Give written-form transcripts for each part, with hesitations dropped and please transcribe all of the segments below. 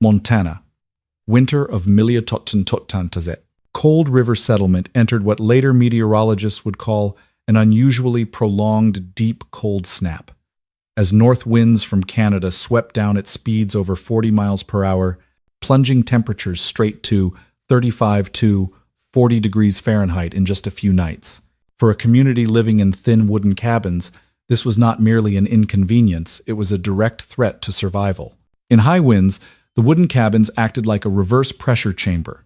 Montana. Winter of Miliototantotantazet. Cold river settlement entered what later meteorologists would call an unusually prolonged deep cold snap. As north winds from Canada swept down at speeds over 40 miles per hour, plunging temperatures straight to 35 to 40 degrees Fahrenheit in just a few nights. For a community living in thin wooden cabins, this was not merely an inconvenience, it was a direct threat to survival. In high winds, the wooden cabins acted like a reverse pressure chamber.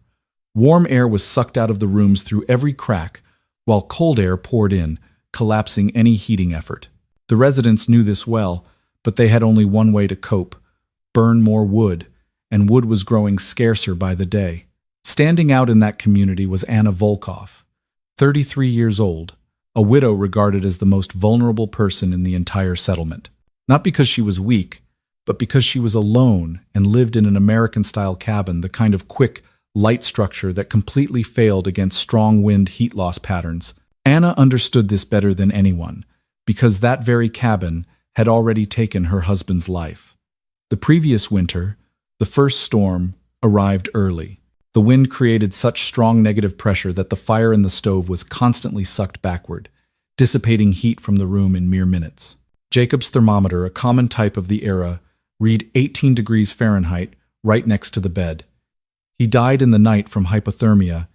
Warm air was sucked out of the rooms through every crack, while cold air poured in, collapsing any heating effort. The residents knew this well, but they had only one way to cope: burn more wood, and wood was growing scarcer by the day. Standing out in that community was Anna Volkov, 33 years old, a widow regarded as the most vulnerable person in the entire settlement. Not because she was weak, but because she was alone and lived in an American-style cabin, the kind of quick, light structure that completely failed against strong wind heat loss patterns. Anna understood this better than anyone, because that very cabin had already taken her husband's life. The previous winter, the first storm, arrived early. The wind created such strong negative pressure that the fire in the stove was constantly sucked backward, dissipating heat from the room in mere minutes. Jacob's thermometer, a common type of the era, read 18 degrees Fahrenheit right next to the bed. He died in the night from hypothermia,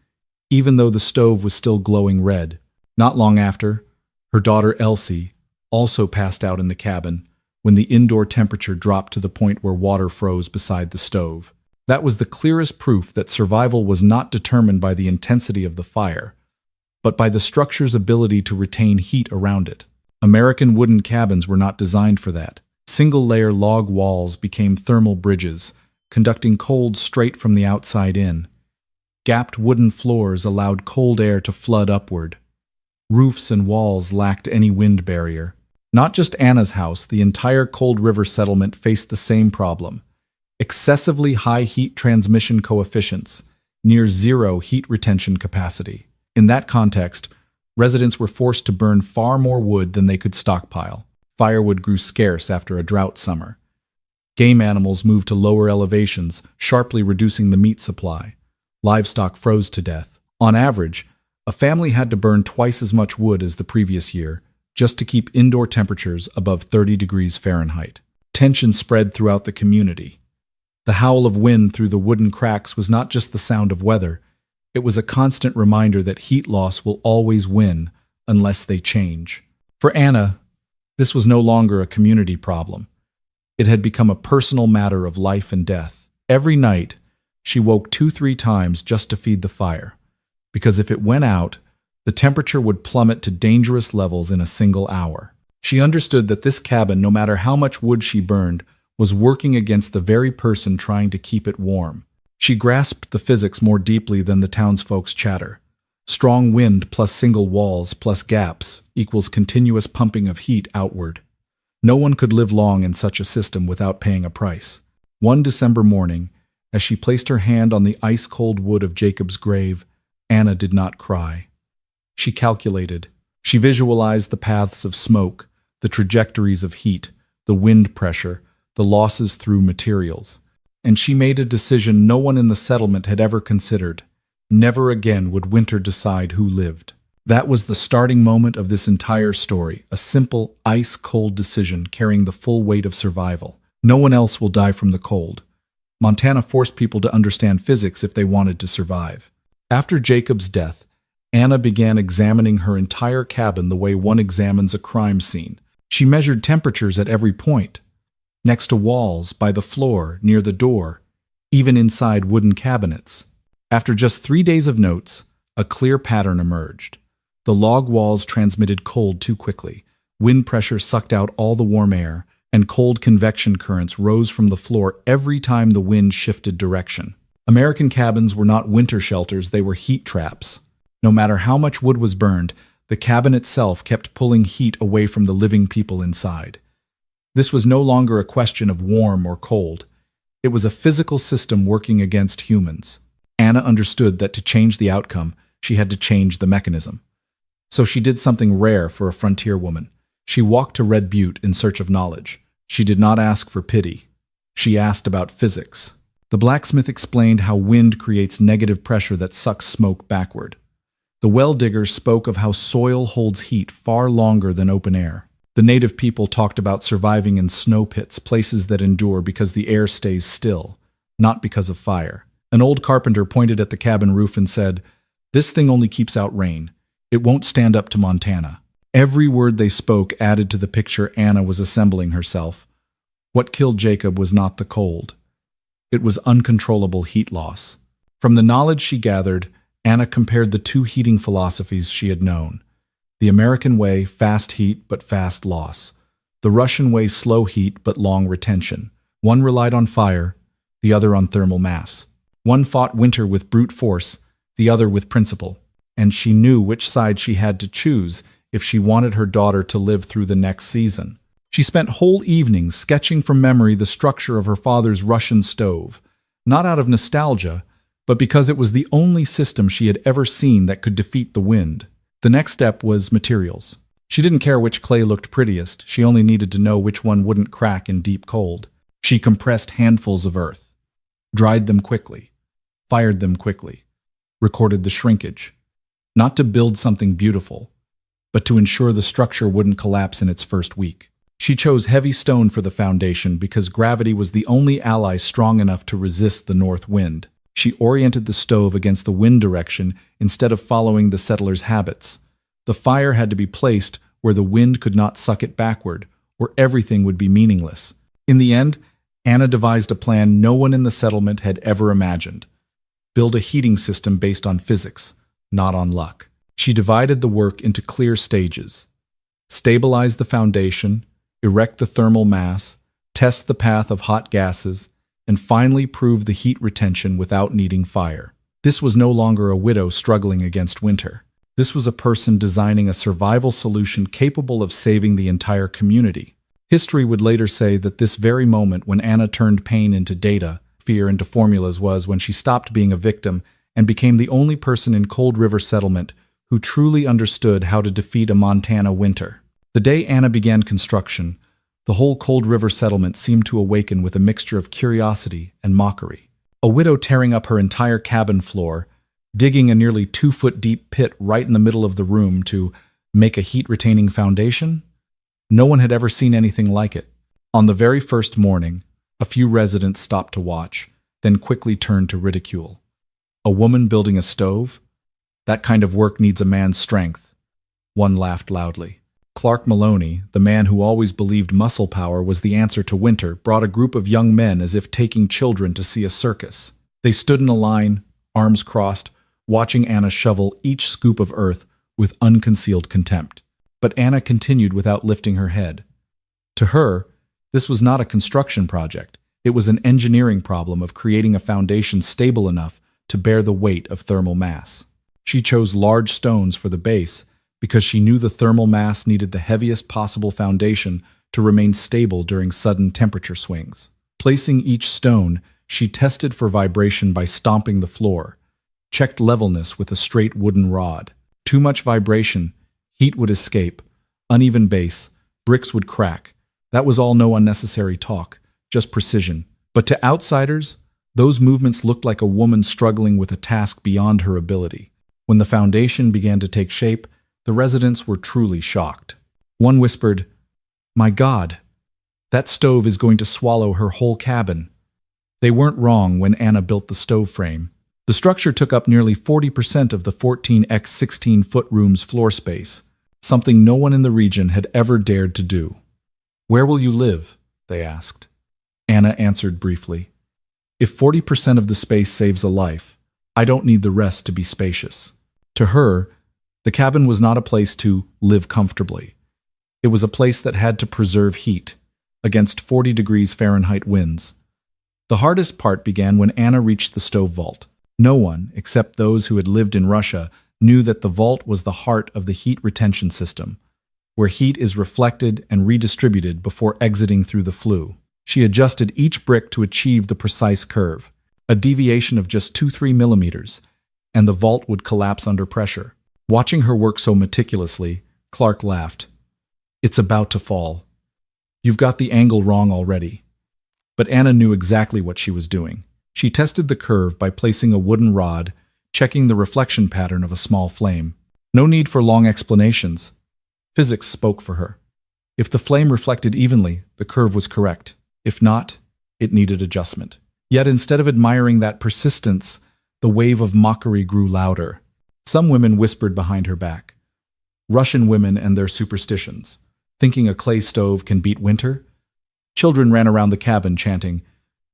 even though the stove was still glowing red. Not long after, her daughter Elsie also passed out in the cabin when the indoor temperature dropped to the point where water froze beside the stove. That was the clearest proof that survival was not determined by the intensity of the fire, but by the structure's ability to retain heat around it. American wooden cabins were not designed for that. Single-layer log walls became thermal bridges, conducting cold straight from the outside in. Gapped wooden floors allowed cold air to flood upward. Roofs and walls lacked any wind barrier. Not just Anna's house, the entire Cold River settlement faced the same problem. Excessively high heat transmission coefficients, near zero heat retention capacity. In that context, residents were forced to burn far more wood than they could stockpile. Firewood grew scarce after a drought summer. Game animals moved to lower elevations, sharply reducing the meat supply. Livestock froze to death. On average, a family had to burn twice as much wood as the previous year, just to keep indoor temperatures above 30 degrees Fahrenheit. Tension spread throughout the community. The howl of wind through the wooden cracks was not just the sound of weather, it was a constant reminder that heat loss will always win unless they change. For Anna, this was no longer a community problem. It had become a personal matter of life and death. Every night, she woke 2-3 times just to feed the fire, because if it went out, the temperature would plummet to dangerous levels in a single hour. She understood that this cabin, no matter how much wood she burned, was working against the very person trying to keep it warm. She grasped the physics more deeply than the townsfolk's chatter. Strong wind plus single walls plus gaps equals continuous pumping of heat outward. No one could live long in such a system without paying a price. One December morning, as she placed her hand on the ice-cold wood of Jacob's grave, Anna did not cry. She calculated. She visualized the paths of smoke, the trajectories of heat, the wind pressure, the losses through materials. And she made a decision no one in the settlement had ever considered. Never again would winter decide who lived. That was the starting moment of this entire story, a simple, ice-cold decision carrying the full weight of survival. No one else will die from the cold. Montana forced people to understand physics if they wanted to survive. After Jacob's death, Anna began examining her entire cabin the way one examines a crime scene. She measured temperatures at every point. Next to walls, by the floor, near the door, even inside wooden cabinets. After just 3 days of notes, a clear pattern emerged. The log walls transmitted cold too quickly. Wind pressure sucked out all the warm air, and cold convection currents rose from the floor every time the wind shifted direction. American cabins were not winter shelters, they were heat traps. No matter how much wood was burned, the cabin itself kept pulling heat away from the living people inside. This was no longer a question of warm or cold. It was a physical system working against humans. Anna understood that to change the outcome, she had to change the mechanism. So she did something rare for a frontier woman. She walked to Red Butte in search of knowledge. She did not ask for pity. She asked about physics. The blacksmith explained how wind creates negative pressure that sucks smoke backward. The well digger spoke of how soil holds heat far longer than open air. The native people talked about surviving in snow pits, places that endure because the air stays still, not because of fire. An old carpenter pointed at the cabin roof and said, "This thing only keeps out rain. It won't stand up to Montana." Every word they spoke added to the picture Anna was assembling herself. What killed Jacob was not the cold. It was uncontrollable heat loss. From the knowledge she gathered, Anna compared the two heating philosophies she had known. The American way, fast heat but fast loss. The Russian way, slow heat but long retention. One relied on fire, the other on thermal mass. One fought winter with brute force, the other with principle. And she knew which side she had to choose if she wanted her daughter to live through the next season. She spent whole evenings sketching from memory the structure of her father's Russian stove, not out of nostalgia, but because it was the only system she had ever seen that could defeat the wind. The next step was materials. She didn't care which clay looked prettiest, she only needed to know which one wouldn't crack in deep cold. She compressed handfuls of earth, dried them quickly, fired them quickly, recorded the shrinkage. Not to build something beautiful, but to ensure the structure wouldn't collapse in its first week. She chose heavy stone for the foundation because gravity was the only ally strong enough to resist the north wind. She oriented the stove against the wind direction instead of following the settlers' habits. The fire had to be placed where the wind could not suck it backward, or everything would be meaningless. In the end, Anna devised a plan no one in the settlement had ever imagined. Build a heating system based on physics, not on luck. She divided the work into clear stages. Stabilize the foundation, erect the thermal mass, test the path of hot gases, and finally prove the heat retention without needing fire. This was no longer a widow struggling against winter. This was a person designing a survival solution capable of saving the entire community. History would later say that this very moment when Anna turned pain into data, fear into formulas, was when she stopped being a victim and became the only person in Cold River settlement who truly understood how to defeat a Montana winter. The day Anna began construction, the whole Cold River settlement seemed to awaken with a mixture of curiosity and mockery. A widow tearing up her entire cabin floor, digging a nearly 2-foot-deep pit right in the middle of the room to make a heat-retaining foundation? No one had ever seen anything like it. On the very first morning, a few residents stopped to watch, then quickly turned to ridicule. A woman building a stove? That kind of work needs a man's strength. One laughed loudly. Clark Maloney, the man who always believed muscle power was the answer to winter, brought a group of young men as if taking children to see a circus. They stood in a line, arms crossed, watching Anna shovel each scoop of earth with unconcealed contempt. But Anna continued without lifting her head. To her, this was not a construction project. It was an engineering problem of creating a foundation stable enough to bear the weight of thermal mass. She chose large stones for the base because she knew the thermal mass needed the heaviest possible foundation to remain stable during sudden temperature swings. Placing each stone, she tested for vibration by stomping the floor, checked levelness with a straight wooden rod. Too much vibration, heat would escape, uneven base, bricks would crack. That was all no unnecessary talk, just precision. But to outsiders, those movements looked like a woman struggling with a task beyond her ability. When the foundation began to take shape, the residents were truly shocked. One whispered, "My God, that stove is going to swallow her whole cabin." They weren't wrong when Anna built the stove frame. The structure took up nearly 40% of the 14x 16-foot room's floor space, something no one in the region had ever dared to do. "Where will you live?" they asked. Anna answered briefly, "If 40% of the space saves a life, I don't need the rest to be spacious." To her, the cabin was not a place to live comfortably. It was a place that had to preserve heat against 40 degrees Fahrenheit winds. The hardest part began when Anna reached the stove vault. No one, except those who had lived in Russia, knew that the vault was the heart of the heat retention system, where heat is reflected and redistributed before exiting through the flue. She adjusted each brick to achieve the precise curve, a deviation of just 2-3 millimeters, and the vault would collapse under pressure. Watching her work so meticulously, Clark laughed. "It's about to fall. You've got the angle wrong already." But Anna knew exactly what she was doing. She tested the curve by placing a wooden rod, checking the reflection pattern of a small flame. No need for long explanations. Physics spoke for her. If the flame reflected evenly, the curve was correct. If not, it needed adjustment. Yet instead of admiring that persistence, the wave of mockery grew louder. Some women whispered behind her back. Russian women and their superstitions. Thinking a clay stove can beat winter? Children ran around the cabin chanting,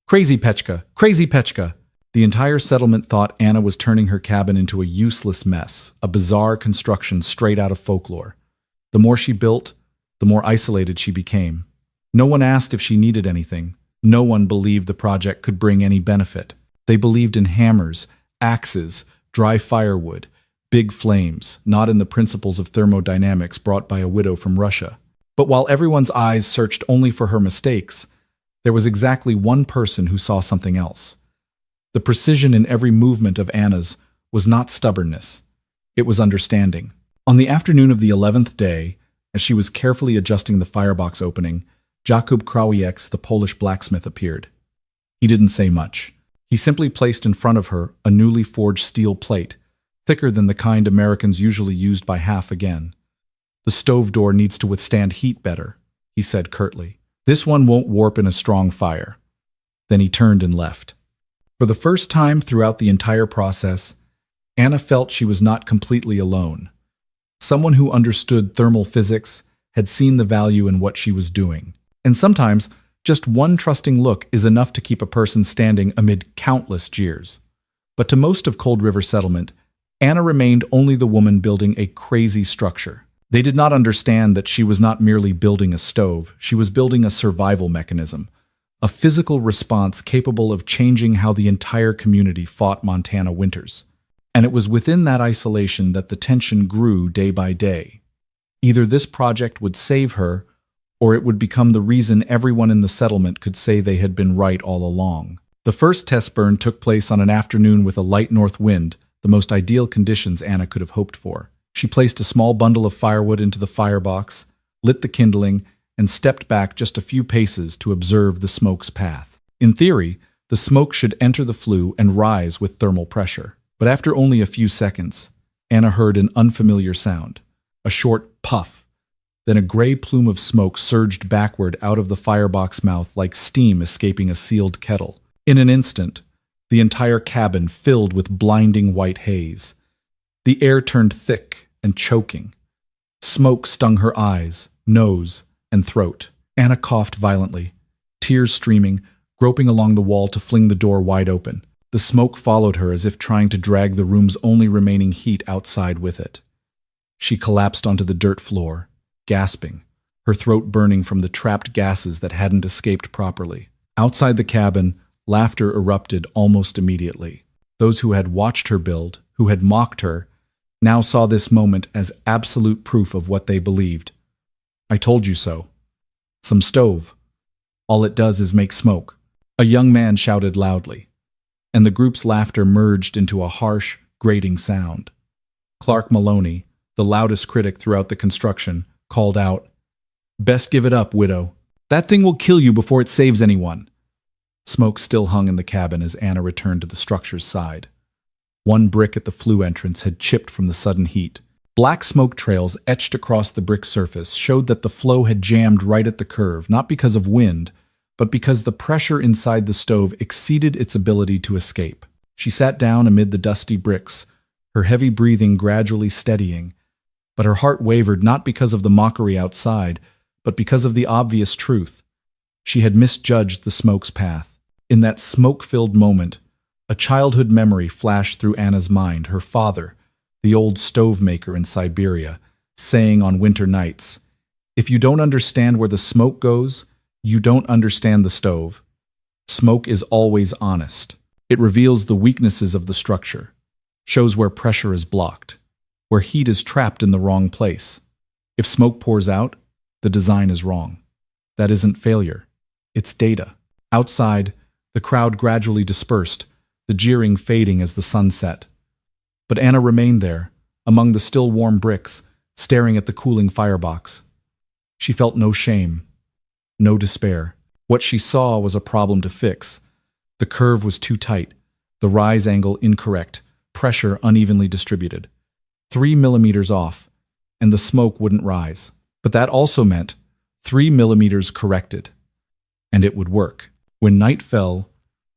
"Crazy Pechka! Crazy Pechka!" The entire settlement thought Anna was turning her cabin into a useless mess, a bizarre construction straight out of folklore. The more she built, the more isolated she became. No one asked if she needed anything. No one believed the project could bring any benefit. They believed in hammers, axes, dry firewood, big flames, not in the principles of thermodynamics brought by a widow from Russia. But while everyone's eyes searched only for her mistakes, there was exactly one person who saw something else. The precision in every movement of Anna's was not stubbornness. It was understanding. On the afternoon of the 11th day, as she was carefully adjusting the firebox opening, Jakub Krawiecz, the Polish blacksmith, appeared. He didn't say much. He simply placed in front of her a newly forged steel plate, thicker than the kind Americans usually used by half again. "The stove door needs to withstand heat better," he said curtly. "This one won't warp in a strong fire." Then he turned and left. For the first time throughout the entire process, Anna felt she was not completely alone. Someone who understood thermal physics had seen the value in what she was doing. And sometimes, just one trusting look is enough to keep a person standing amid countless jeers. But to most of Cold River Settlement, Anna remained only the woman building a crazy structure. They did not understand that she was not merely building a stove, she was building a survival mechanism, a physical response capable of changing how the entire community fought Montana winters. And it was within that isolation that the tension grew day by day. Either this project would save her, or it would become the reason everyone in the settlement could say they had been right all along. The first test burn took place on an afternoon with a light north wind, the most ideal conditions Anna could have hoped for. She placed a small bundle of firewood into the firebox, lit the kindling, and stepped back just a few paces to observe the smoke's path. In theory, the smoke should enter the flue and rise with thermal pressure. But after only a few seconds, Anna heard an unfamiliar sound, a short puff. Then a gray plume of smoke surged backward out of the firebox mouth like steam escaping a sealed kettle. In an instant, the entire cabin filled with blinding white haze. The air turned thick and choking. Smoke stung her eyes, nose, and throat. Anna coughed violently, tears streaming, groping along the wall to fling the door wide open. The smoke followed her as if trying to drag the room's only remaining heat outside with it. She collapsed onto the dirt floor, gasping, her throat burning from the trapped gases that hadn't escaped properly. Outside the cabin, laughter erupted almost immediately. Those who had watched her build, who had mocked her, now saw this moment as absolute proof of what they believed. "I told you so. Some stove. All it does is make smoke," a young man shouted loudly, and the group's laughter merged into a harsh, grating sound. Clark Maloney, the loudest critic throughout the construction, called out, "Best give it up, widow. That thing will kill you before it saves anyone." Smoke still hung in the cabin as Anna returned to the structure's side. One brick at the flue entrance had chipped from the sudden heat. Black smoke trails etched across the brick surface showed that the flow had jammed right at the curve, not because of wind, but because the pressure inside the stove exceeded its ability to escape. She sat down amid the dusty bricks, her heavy breathing gradually steadying, but her heart wavered not because of the mockery outside, but because of the obvious truth. She had misjudged the smoke's path. In that smoke-filled moment, a childhood memory flashed through Anna's mind, her father, the old stove maker in Siberia, saying on winter nights, "If you don't understand where the smoke goes, you don't understand the stove." Smoke is always honest. It reveals the weaknesses of the structure, shows where pressure is blocked, where heat is trapped in the wrong place. If smoke pours out, the design is wrong. That isn't failure. It's data. Outside, the crowd gradually dispersed, the jeering fading as the sun set. But Anna remained there, among the still warm bricks, staring at the cooling firebox. She felt no shame, no despair. What she saw was a problem to fix, The curve was too tight, the rise angle incorrect, pressure unevenly distributed. 3 millimeters off, and the smoke wouldn't rise. But that also meant 3 millimeters corrected, and it would work. When night fell,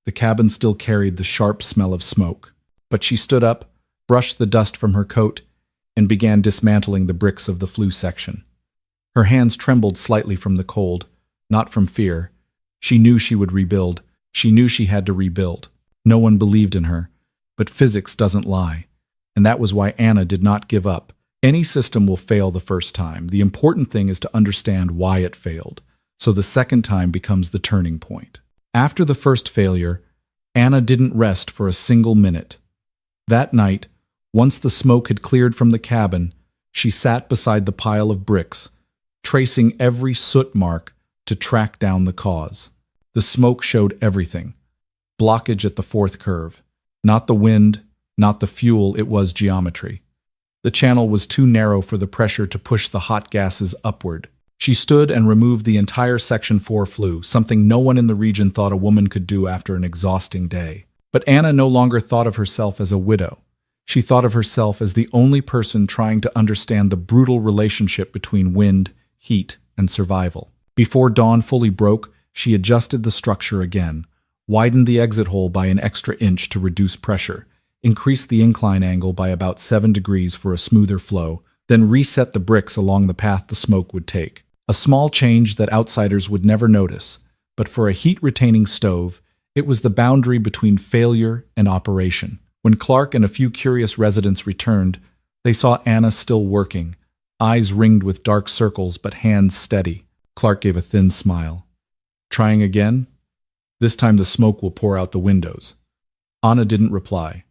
the cabin still carried the sharp smell of smoke. But she stood up, brushed the dust from her coat, and began dismantling the bricks of the flue section. Her hands trembled slightly from the cold, not from fear. She knew she would rebuild. She knew she had to rebuild. No one believed in her, but physics doesn't lie. And that was why Anna did not give up. Any system will fail the first time. The important thing is to understand why it failed, so the second time becomes the turning point. After the first failure, Anna didn't rest for a single minute. That night, once the smoke had cleared from the cabin, she sat beside the pile of bricks, tracing every soot mark to track down the cause. The smoke showed everything. Blockage at the fourth curve. Not the wind, not the fuel, it was geometry. The channel was too narrow for the pressure to push the hot gases upward. She stood and removed the entire Section 4 flue, something no one in the region thought a woman could do after an exhausting day. But Anna no longer thought of herself as a widow. She thought of herself as the only person trying to understand the brutal relationship between wind, heat, and survival. Before dawn fully broke, she adjusted the structure again, widened the exit hole by an extra inch to reduce pressure, increased the incline angle by about 7 degrees for a smoother flow, then reset the bricks along the path the smoke would take. A small change that outsiders would never notice, but for a heat-retaining stove, it was the boundary between failure and operation. When Clark and a few curious residents returned, they saw Anna still working, eyes ringed with dark circles but hands steady. Clark gave a thin smile. Trying again? This time the smoke will pour out the windows. Anna didn't reply.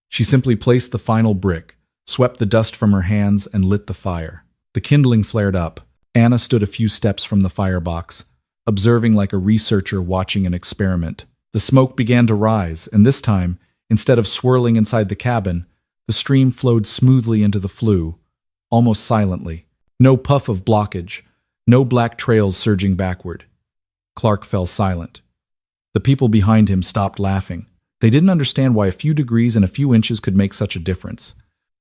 She simply placed the final brick, swept the dust from her hands, and lit the fire. The kindling flared up. Anna stood a few steps from the firebox, observing like a researcher watching an experiment. The smoke began to rise, and this time, instead of swirling inside the cabin, the stream flowed smoothly into the flue, almost silently. No puff of blockage, no black trails surging backward. Clark fell silent. The people behind him stopped laughing. They didn't understand why a few degrees and a few inches could make such a difference,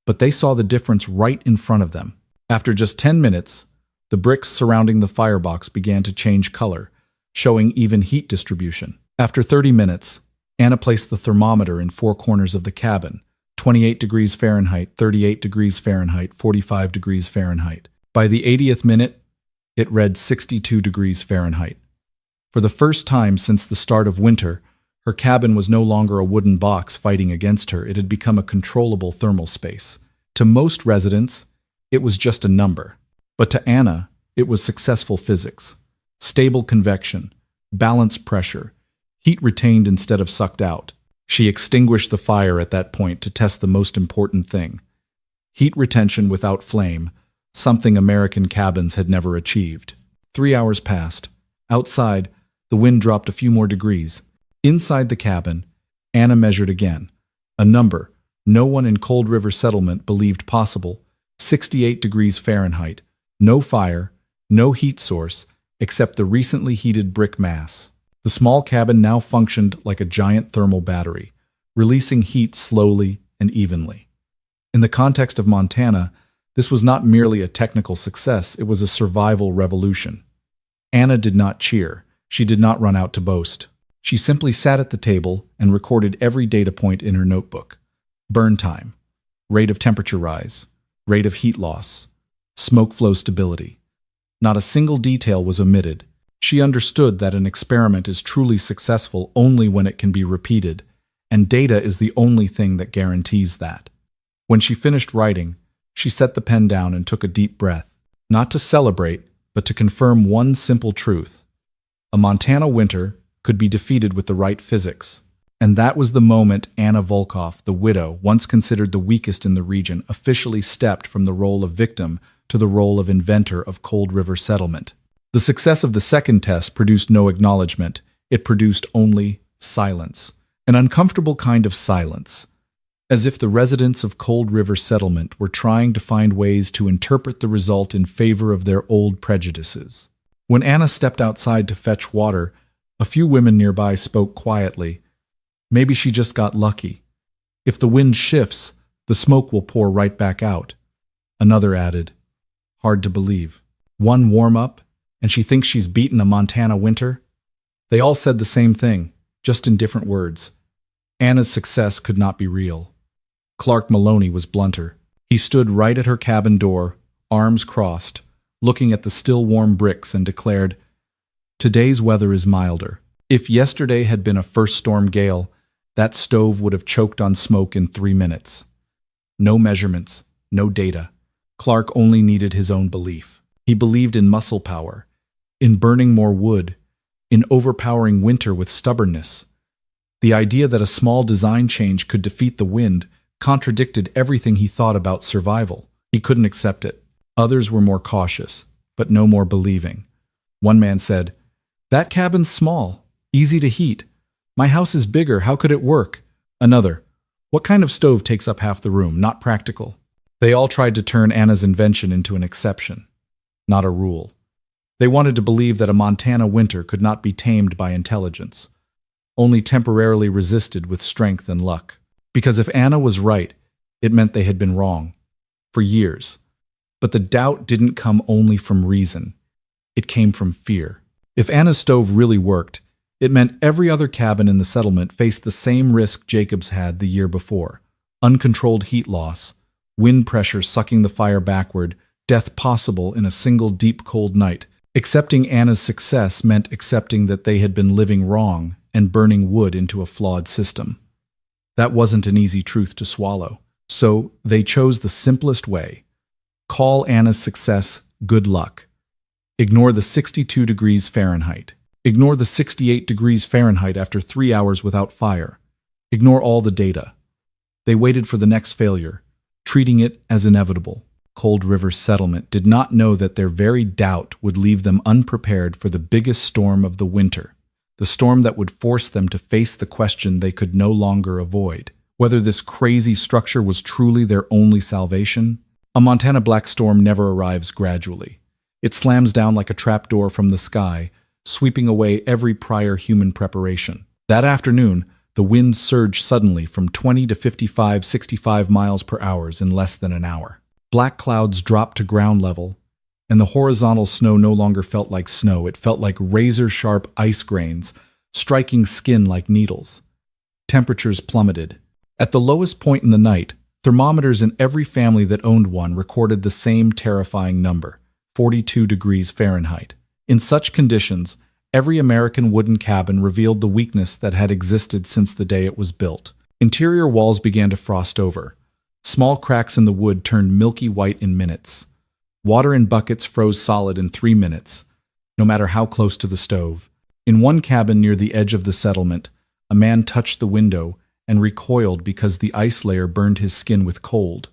but they saw the difference right in front of them. After just 10 minutes, the bricks surrounding the firebox began to change color, showing even heat distribution. After 30 minutes, Anna placed the thermometer in 4 corners of the cabin, 28 degrees Fahrenheit, 38 degrees Fahrenheit, 45 degrees Fahrenheit. By the 80th minute, it read 62 degrees Fahrenheit. For the first time since the start of winter, her cabin was no longer a wooden box fighting against her. It had become a controllable thermal space. To most residents, it was just a number. But to Anna, it was successful physics. Stable convection, balanced pressure, heat retained instead of sucked out. She extinguished the fire at that point to test the most important thing. Heat retention without flame, something American cabins had never achieved. 3 hours passed. Outside, the wind dropped a few more degrees. Inside the cabin, Anna measured again. A number no one in Cold River Settlement believed possible, 68 degrees Fahrenheit. No fire, no heat source, except the recently heated brick mass. The small cabin now functioned like a giant thermal battery, releasing heat slowly and evenly. In the context of Montana, this was not merely a technical success, it was a survival revolution. Anna did not cheer. She did not run out to boast. She simply sat at the table and recorded every data point in her notebook. Burn time, rate of temperature rise, rate of heat loss, smoke flow stability. Not a single detail was omitted. She understood that an experiment is truly successful only when it can be repeated, and data is the only thing that guarantees that. When she finished writing, she set the pen down and took a deep breath, not to celebrate, but to confirm one simple truth. A Montana winter could be defeated with the right physics. And that was the moment Anna Volkoff, the widow, once considered the weakest in the region, officially stepped from the role of victim to the role of inventor of Cold River Settlement. The success of the second test produced no acknowledgement. It produced only silence. An uncomfortable kind of silence, as if the residents of Cold River Settlement were trying to find ways to interpret the result in favor of their old prejudices. When Anna stepped outside to fetch water, a few women nearby spoke quietly, Maybe she just got lucky. If the wind shifts, the smoke will pour right back out. Another added, hard to believe. One warm up, and she thinks she's beaten a Montana winter? They all said the same thing, just in different words. Anna's success could not be real. Clark Maloney was blunter. He stood right at her cabin door, arms crossed, looking at the still warm bricks and declared, "Today's weather is milder. If yesterday had been a first storm gale, that stove would have choked on smoke in 3 minutes." No measurements, no data. Clark only needed his own belief. He believed in muscle power, in burning more wood, in overpowering winter with stubbornness. The idea that a small design change could defeat the wind contradicted everything he thought about survival. He couldn't accept it. Others were more cautious, but no more believing. One man said, "That cabin's small, easy to heat. My house is bigger, how could it work?" Another, "What kind of stove takes up half the room? Not practical." They all tried to turn Anna's invention into an exception, not a rule. They wanted to believe that a Montana winter could not be tamed by intelligence, only temporarily resisted with strength and luck. Because if Anna was right, it meant they had been wrong. For years. But the doubt didn't come only from reason. It came from fear. If Anna's stove really worked, it meant every other cabin in the settlement faced the same risk Jacobs had the year before. Uncontrolled heat loss, wind pressure sucking the fire backward, death possible in a single deep cold night. Accepting Anna's success meant accepting that they had been living wrong and burning wood into a flawed system. That wasn't an easy truth to swallow. So they chose the simplest way. Call Anna's success good luck. Ignore the 62 degrees Fahrenheit. Ignore the 68 degrees Fahrenheit after 3 hours without fire. Ignore all the data. They waited for the next failure, treating it as inevitable. Cold River Settlement did not know that their very doubt would leave them unprepared for the biggest storm of the winter, the storm that would force them to face the question they could no longer avoid, whether this crazy structure was truly their only salvation. A Montana black storm never arrives gradually. It slams down like a trapdoor from the sky, sweeping away every prior human preparation. That afternoon, the wind surged suddenly from 20 to 55, 65 miles per hour in less than an hour. Black clouds dropped to ground level, and the horizontal snow no longer felt like snow. It felt like razor-sharp ice grains, striking skin like needles. Temperatures plummeted. At the lowest point in the night, thermometers in every family that owned one recorded the same terrifying number, 42 degrees Fahrenheit. In such conditions, every American wooden cabin revealed the weakness that had existed since the day it was built. Interior walls began to frost over. Small cracks in the wood turned milky white in minutes. Water in buckets froze solid in 3 minutes, no matter how close to the stove. In one cabin near the edge of the settlement, a man touched the window and recoiled because the ice layer burned his skin with cold.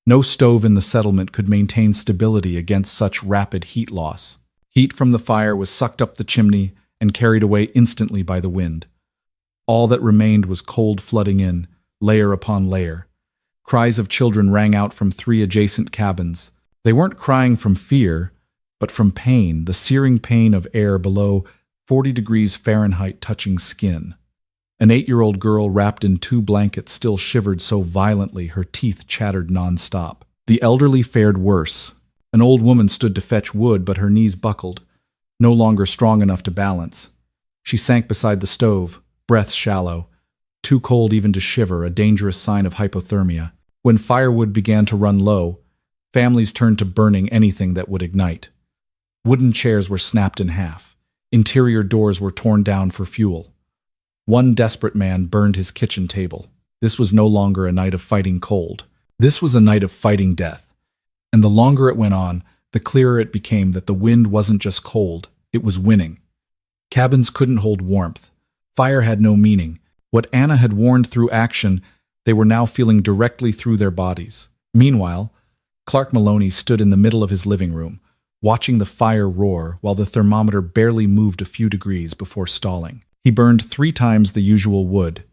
No stove in the settlement could maintain stability against such rapid heat loss. Heat from the fire was sucked up the chimney and carried away instantly by the wind. All that remained was cold flooding in, layer upon layer. Cries of children rang out from 3 adjacent cabins. They weren't crying from fear, but from pain, the searing pain of air below 40 degrees Fahrenheit touching skin. An 8-year-old girl wrapped in 2 blankets still shivered so violently her teeth chattered nonstop. The elderly fared worse. An old woman stood to fetch wood, but her knees buckled, no longer strong enough to balance. She sank beside the stove, breath shallow, too cold even to shiver, a dangerous sign of hypothermia. When firewood began to run low, families turned to burning anything that would ignite. Wooden chairs were snapped in half. Interior doors were torn down for fuel. One desperate man burned his kitchen table. This was no longer a night of fighting cold. This was a night of fighting death. And the longer it went on, the clearer it became that the wind wasn't just cold, it was winning. Cabins couldn't hold warmth. Fire had no meaning. What Anna had warned through action, they were now feeling directly through their bodies. Meanwhile, Clark Maloney stood in the middle of his living room, watching the fire roar while the thermometer barely moved a few degrees before stalling. He burned 3 times the usual wood,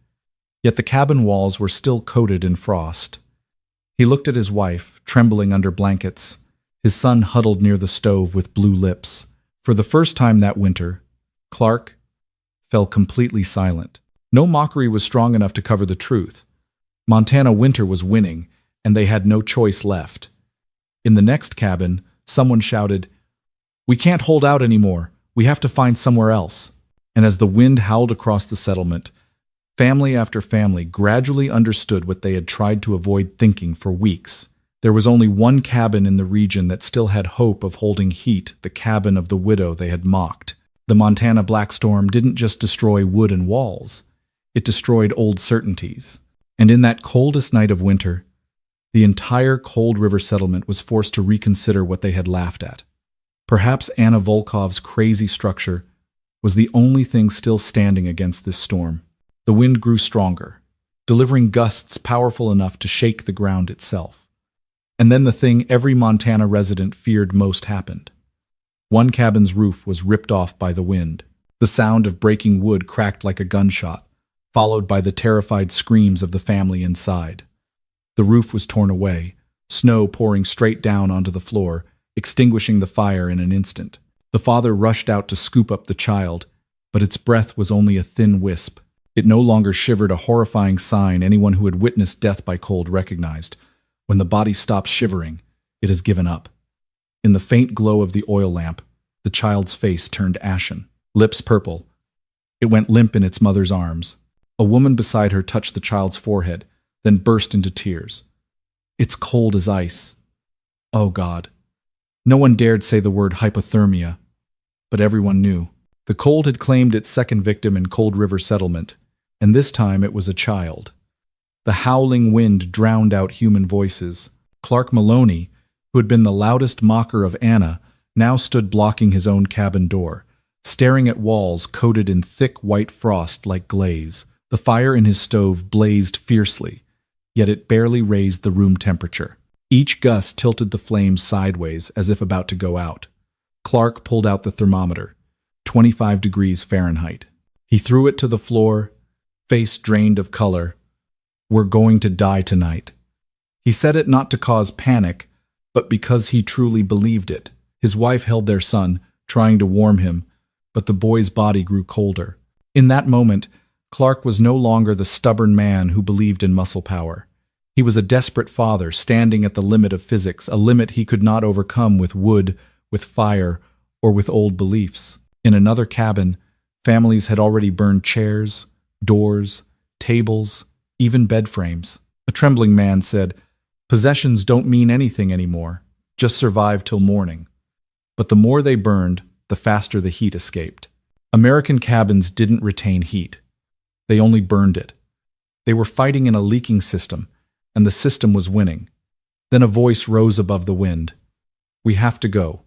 yet the cabin walls were still coated in frost. He looked at his wife, trembling under blankets, his son huddled near the stove with blue lips. For the first time that winter, Clark fell completely silent. No mockery was strong enough to cover the truth. Montana winter was winning, and they had no choice left. In the next cabin, someone shouted, "We can't hold out anymore. We have to find somewhere else." And as the wind howled across the settlement, family after family gradually understood what they had tried to avoid thinking for weeks. There was only one cabin in the region that still had hope of holding heat, the cabin of the widow they had mocked. The Montana black storm didn't just destroy wood and walls. It destroyed old certainties. And in that coldest night of winter, the entire Cold River settlement was forced to reconsider what they had laughed at. Perhaps Anna Volkov's crazy structure was the only thing still standing against this storm. The wind grew stronger, delivering gusts powerful enough to shake the ground itself. And then the thing every Montana resident feared most happened. One cabin's roof was ripped off by the wind. The sound of breaking wood cracked like a gunshot, followed by the terrified screams of the family inside. The roof was torn away, snow pouring straight down onto the floor, extinguishing the fire in an instant. The father rushed out to scoop up the child, but its breath was only a thin wisp. It no longer shivered, a horrifying sign anyone who had witnessed death by cold recognized. When the body stops shivering, it has given up. In the faint glow of the oil lamp, the child's face turned ashen, lips purple. It went limp in its mother's arms. A woman beside her touched the child's forehead, then burst into tears. "It's cold as ice." Oh God. No one dared say the word hypothermia, but everyone knew. The cold had claimed its second victim in Cold River settlement, and this time it was a child. The howling wind drowned out human voices. Clark Maloney, who had been the loudest mocker of Anna, now stood blocking his own cabin door, staring at walls coated in thick white frost like glaze. The fire in his stove blazed fiercely, yet it barely raised the room temperature. Each gust tilted the flames sideways as if about to go out. Clark pulled out the thermometer, 25 degrees Fahrenheit. He threw it to the floor, face drained of color. "We're going to die tonight." He said it not to cause panic, but because he truly believed it. His wife held their son, trying to warm him, but the boy's body grew colder. In that moment, Clark was no longer the stubborn man who believed in muscle power. He was a desperate father standing at the limit of physics, a limit he could not overcome with wood, with fire, or with old beliefs. In another cabin, families had already burned chairs, doors, tables, even bed frames. A trembling man said, "Possessions don't mean anything anymore. Just survive till morning." But the more they burned, the faster the heat escaped. American cabins didn't retain heat. They only burned it. They were fighting in a leaking system, and the system was winning. Then a voice rose above the wind. "We have to go.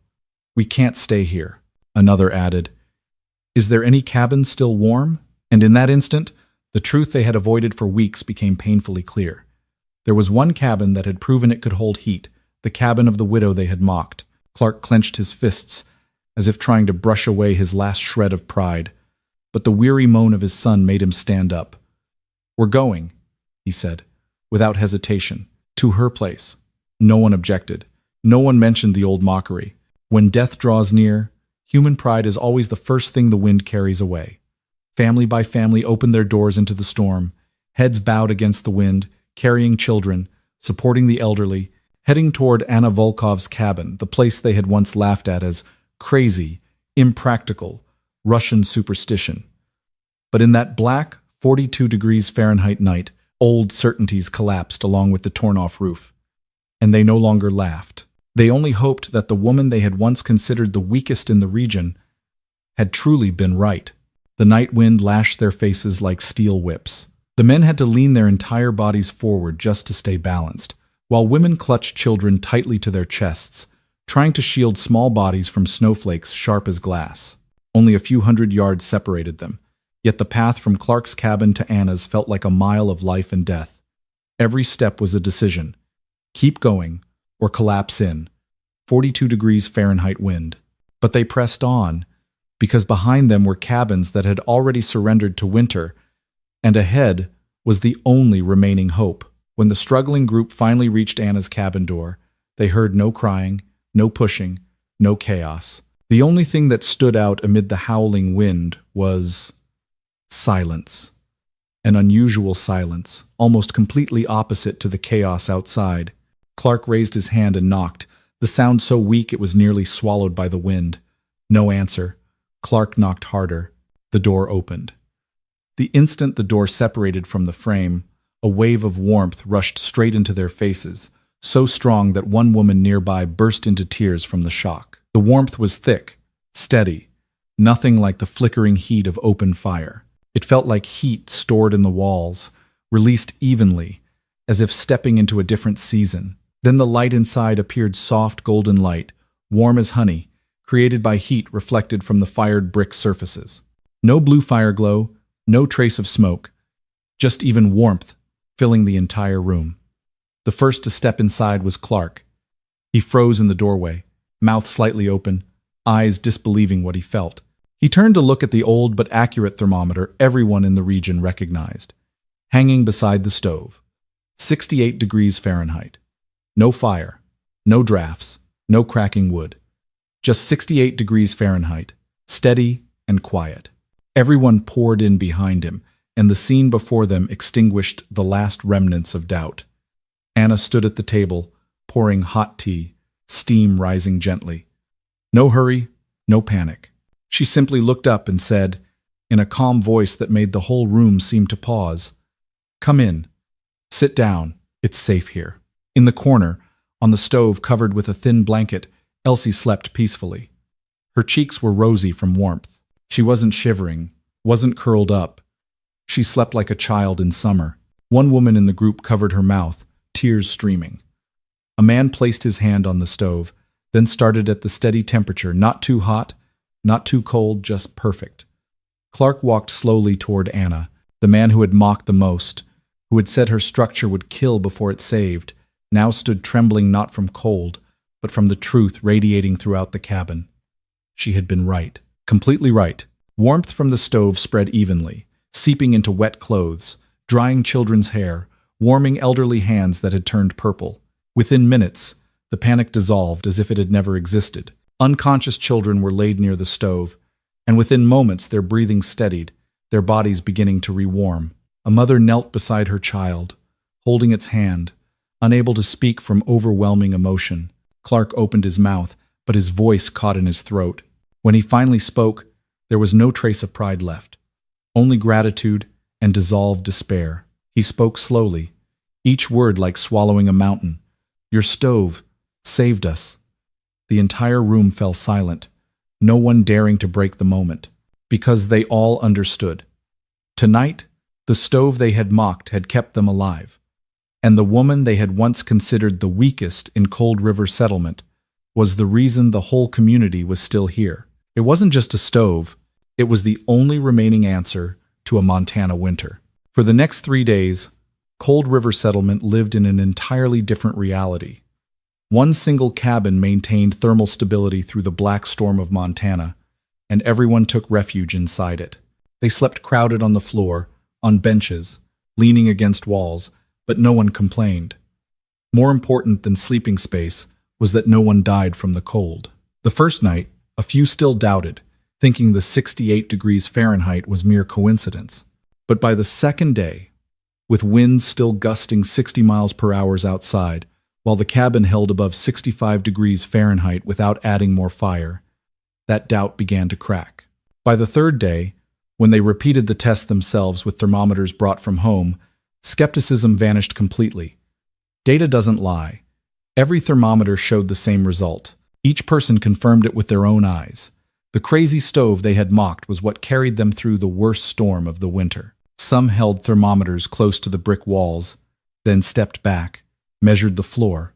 We can't stay here." Another added, "Is there any cabin still warm?" And in that instant, the truth they had avoided for weeks became painfully clear. There was one cabin that had proven it could hold heat, the cabin of the widow they had mocked. Clark clenched his fists, as if trying to brush away his last shred of pride. But the weary moan of his son made him stand up. "We're going," he said, without hesitation, "to her place." No one objected. No one mentioned the old mockery. When death draws near, human pride is always the first thing the wind carries away. Family by family opened their doors into the storm, heads bowed against the wind, carrying children, supporting the elderly, heading toward Anna Volkov's cabin, the place they had once laughed at as crazy, impractical, Russian superstition. But in that black, 42 degrees Fahrenheit night, old certainties collapsed along with the torn-off roof. And they no longer laughed. They only hoped that the woman they had once considered the weakest in the region had truly been right. The night wind lashed their faces like steel whips. The men had to lean their entire bodies forward just to stay balanced, while women clutched children tightly to their chests, trying to shield small bodies from snowflakes sharp as glass. Only a few hundred yards separated them, yet the path from Clark's cabin to Anna's felt like a mile of life and death. Every step was a decision. Keep going, or collapse in. 42 degrees Fahrenheit wind. But they pressed on, because behind them were cabins that had already surrendered to winter, and ahead was the only remaining hope. When the struggling group finally reached Anna's cabin door, they heard no crying, no pushing, no chaos. The only thing that stood out amid the howling wind was silence. An unusual silence, almost completely opposite to the chaos outside. Clark raised his hand and knocked, the sound so weak it was nearly swallowed by the wind. No answer. Clark knocked harder. The door opened. The instant the door separated from the frame, a wave of warmth rushed straight into their faces, so strong that one woman nearby burst into tears from the shock. The warmth was thick, steady, nothing like the flickering heat of open fire. It felt like heat stored in the walls, released evenly, as if stepping into a different season. Then the light inside appeared soft golden light, warm as honey, created by heat reflected from the fired brick surfaces. No blue fire glow, no trace of smoke, just even warmth filling the entire room. The first to step inside was Clark. He froze in the doorway, mouth slightly open, eyes disbelieving what he felt. He turned to look at the old but accurate thermometer everyone in the region recognized, hanging beside the stove. 68 degrees Fahrenheit. No fire, no drafts, no cracking wood. Just 68 degrees Fahrenheit, steady and quiet. Everyone poured in behind him, and the scene before them extinguished the last remnants of doubt. Anna stood at the table, pouring hot tea, steam rising gently. No hurry, no panic. She simply looked up and said, in a calm voice that made the whole room seem to pause, "Come in. Sit down. It's safe here." In the corner, on the stove covered with a thin blanket, Elsie slept peacefully. Her cheeks were rosy from warmth. She wasn't shivering, wasn't curled up. She slept like a child in summer. One woman in the group covered her mouth, tears streaming. A man placed his hand on the stove, then started at the steady temperature, not too hot, not too cold, just perfect. Clark walked slowly toward Anna, the man who had mocked the most, who had said her structure would kill before it saved, now stood trembling not from cold, but from the truth radiating throughout the cabin. She had been right, completely right. Warmth from the stove spread evenly, seeping into wet clothes, drying children's hair, warming elderly hands that had turned purple. Within minutes, the panic dissolved as if it had never existed. Unconscious children were laid near the stove, and within moments their breathing steadied, their bodies beginning to rewarm. A mother knelt beside her child, holding its hand, unable to speak from overwhelming emotion. Clark opened his mouth, but his voice caught in his throat. When he finally spoke, there was no trace of pride left, only gratitude and dissolved despair. He spoke slowly, each word like swallowing a mountain. "Your stove saved us." The entire room fell silent, no one daring to break the moment, because they all understood. Tonight, the stove they had mocked had kept them alive, and the woman they had once considered the weakest in Cold River settlement was the reason the whole community was still here. It wasn't just a stove, it was the only remaining answer to a Montana winter. For the next 3 days, Cold River settlement lived in an entirely different reality. One single cabin maintained thermal stability through the black storm of Montana, and everyone took refuge inside it. They slept crowded on the floor, on benches, leaning against walls, but no one complained. More important than sleeping space was that no one died from the cold. The first night, a few still doubted, thinking the 68 degrees Fahrenheit was mere coincidence. But by the second day, with winds still gusting 60 miles per hour outside, while the cabin held above 65 degrees Fahrenheit without adding more fire, that doubt began to crack. By the third day, when they repeated the test themselves with thermometers brought from home, skepticism vanished completely. Data doesn't lie. Every thermometer showed the same result. Each person confirmed it with their own eyes. The crazy stove they had mocked was what carried them through the worst storm of the winter. Some held thermometers close to the brick walls, then stepped back, measured the floor.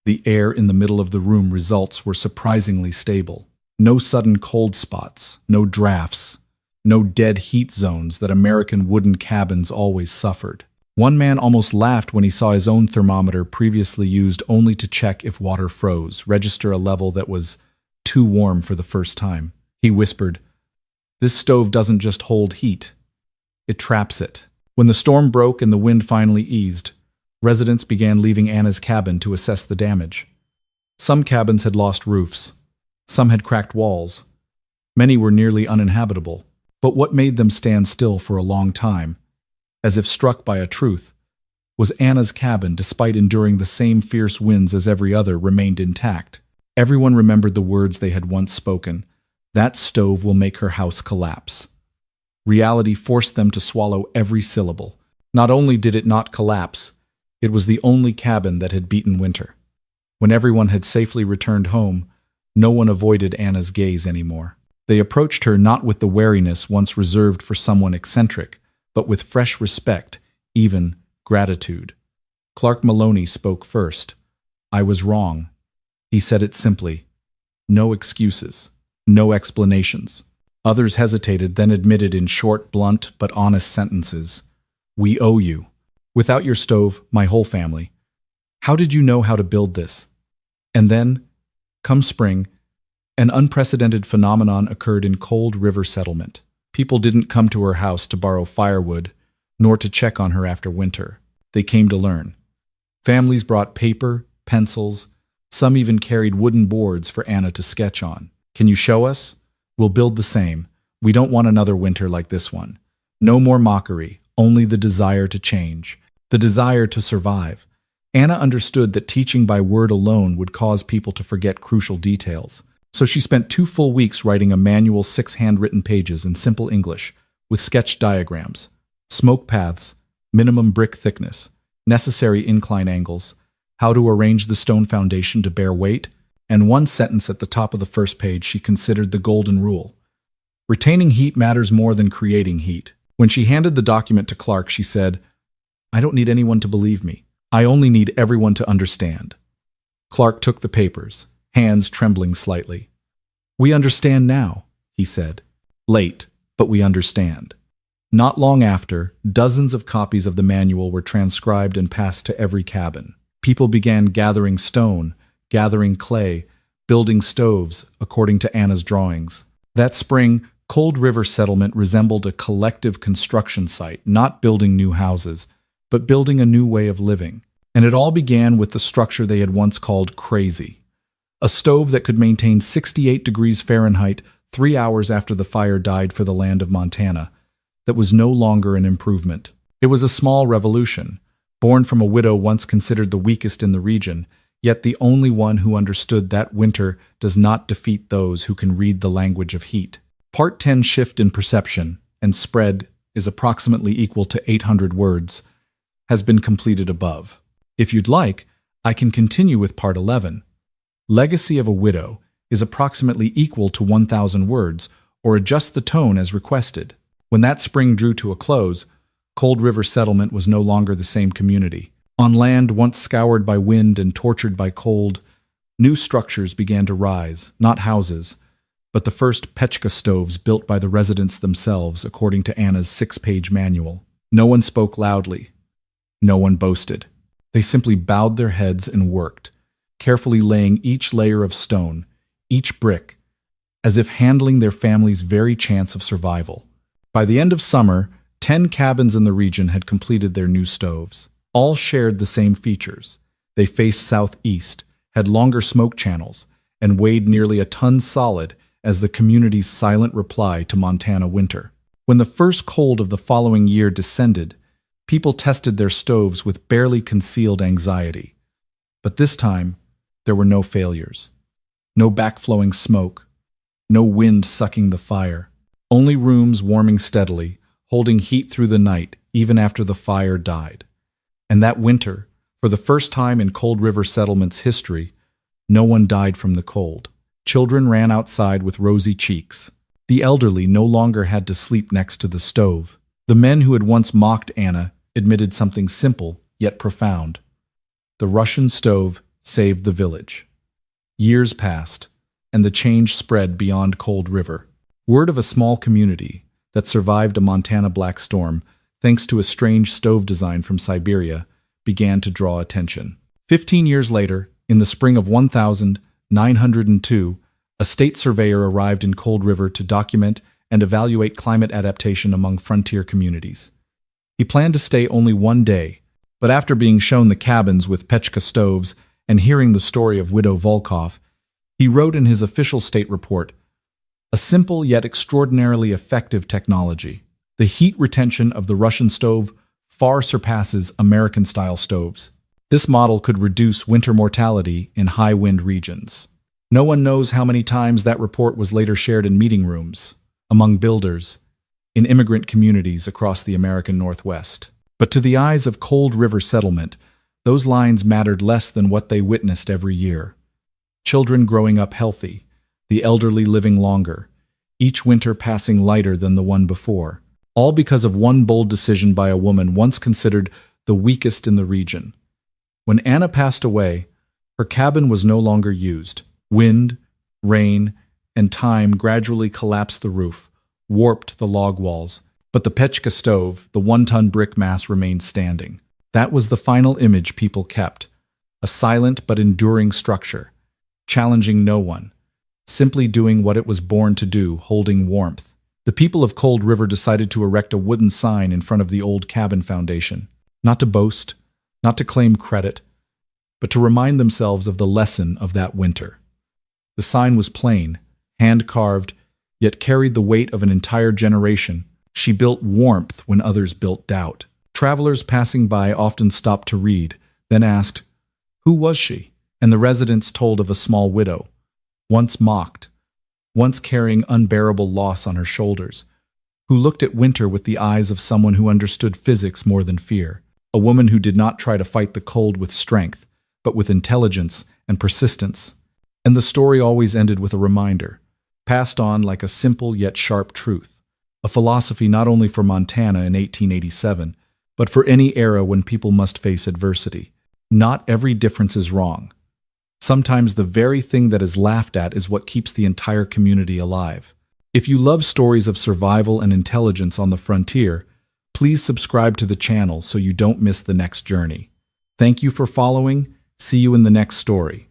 The air in the middle of the room results were surprisingly stable. No sudden cold spots, no drafts, no dead heat zones that American wooden cabins always suffered. One man almost laughed when he saw his own thermometer, previously used only to check if water froze, register a level that was too warm for the first time. He whispered, "This stove doesn't just hold heat, it traps it." When the storm broke and the wind finally eased, residents began leaving Anna's cabin to assess the damage. Some cabins had lost roofs. Some had cracked walls. Many were nearly uninhabitable. But what made them stand still for a long time? as if struck by a truth, was Anna's cabin, despite enduring the same fierce winds as every other, remained intact. Everyone remembered the words they had once spoken. That stove will make her house collapse. Reality forced them to swallow every syllable. Not only did it not collapse, it was the only cabin that had beaten winter. When everyone had safely returned home, no one avoided Anna's gaze anymore. They approached her not with the wariness once reserved for someone eccentric, but with fresh respect, even gratitude. Clark Maloney spoke first. "I was wrong." He said it simply. No excuses, no explanations. Others hesitated, then admitted in short, blunt, but honest sentences. "We owe you. Without your stove, my whole family. How did you know how to build this?" And then, come spring, an unprecedented phenomenon occurred in Cold River Settlement. People didn't come to her house to borrow firewood, nor to check on her after winter. They came to learn. Families brought paper, pencils, some even carried wooden boards for Anna to sketch on. "Can you show us? We'll build the same. We don't want another winter like this one. No more mockery, only the desire to change, the desire to survive." Anna understood that teaching by word alone would cause people to forget crucial details. So she spent 2 full weeks writing a manual 6 handwritten pages in simple English, with sketched diagrams, smoke paths, minimum brick thickness, necessary incline angles, how to arrange the stone foundation to bear weight, and one sentence at the top of the first page she considered the golden rule. Retaining heat matters more than creating heat. When she handed the document to Clark, she said, "I don't need anyone to believe me. I only need everyone to understand." Clark took the papers, hands trembling slightly. "We understand now," he said. "Late, but we understand." Not long after, dozens of copies of the manual were transcribed and passed to every cabin. People began gathering stone, gathering clay, building stoves, according to Anna's drawings. That spring, Cold River Settlement resembled a collective construction site, not building new houses, but building a new way of living. And it all began with the structure they had once called crazy. A stove that could maintain 68 degrees Fahrenheit 3 hours after the fire died for the land of Montana, that was no longer an improvement. It was a small revolution, born from a widow once considered the weakest in the region, yet the only one who understood that winter does not defeat those who can read the language of heat. Part 10 Shift in Perception and Spread is approximately equal to 800 words, has been completed above. If you'd like, I can continue with Part 11. Legacy of a Widow is approximately equal to 1,000 words, or adjust the tone as requested. When that spring drew to a close, Cold River Settlement was no longer the same community. On land once scoured by wind and tortured by cold, new structures began to rise, not houses, but the first Pechka stoves built by the residents themselves, according to Anna's 6-page manual. No one spoke loudly. No one boasted. They simply bowed their heads and worked, carefully laying each layer of stone, each brick, as if handling their family's very chance of survival. By the end of summer, 10 cabins in the region had completed their new stoves. All shared the same features. They faced southeast, had longer smoke channels, and weighed nearly a ton solid as the community's silent reply to Montana winter. When the first cold of the following year descended, people tested their stoves with barely concealed anxiety. But this time, there were no failures. No backflowing smoke. No wind sucking the fire. Only rooms warming steadily, holding heat through the night, even after the fire died. And that winter, for the first time in Cold River Settlement's history, no one died from the cold. Children ran outside with rosy cheeks. The elderly no longer had to sleep next to the stove. The men who had once mocked Anna admitted something simple yet profound. The Russian stove saved the village. Years passed, and the change spread beyond Cold River. Word of a small community that survived a Montana black storm, thanks to a strange stove design from Siberia, began to draw attention. 15 years later, in the spring of 1902, a state surveyor arrived in Cold River to document and evaluate climate adaptation among frontier communities. He planned to stay only 1 day, but after being shown the cabins with Pechka stoves and hearing the story of Widow Volkov, he wrote in his official state report, "A simple yet extraordinarily effective technology. The heat retention of the Russian stove far surpasses American-style stoves. This model could reduce winter mortality in high-wind regions. No one knows how many times that report was later shared in meeting rooms, among builders, in immigrant communities across the American Northwest. But to the eyes of Cold River settlement, those lines mattered less than what they witnessed every year. Children growing up healthy, the elderly living longer, each winter passing lighter than the one before, all because of one bold decision by a woman once considered the weakest in the region. When Anna passed away, her cabin was no longer used. Wind, rain, and time gradually collapsed the roof, warped the log walls, but the pechka stove, the 1-ton brick mass, remained standing. That was the final image people kept, a silent but enduring structure, challenging no one, simply doing what it was born to do, holding warmth. The people of Cold River decided to erect a wooden sign in front of the old cabin foundation, not to boast, not to claim credit, but to remind themselves of the lesson of that winter. The sign was plain, hand-carved, yet carried the weight of an entire generation. She built warmth when others built doubt. Travelers passing by often stopped to read, then asked, "Who was she?" And the residents told of a small widow, once mocked, once carrying unbearable loss on her shoulders, who looked at winter with the eyes of someone who understood physics more than fear, a woman who did not try to fight the cold with strength, but with intelligence and persistence. And the story always ended with a reminder, passed on like a simple yet sharp truth, a philosophy not only for Montana in 1887, but for any era when people must face adversity. Not every difference is wrong. Sometimes the very thing that is laughed at is what keeps the entire community alive. If you love stories of survival and intelligence on the frontier, please subscribe to the channel so you don't miss the next journey. Thank you for following. See you in the next story.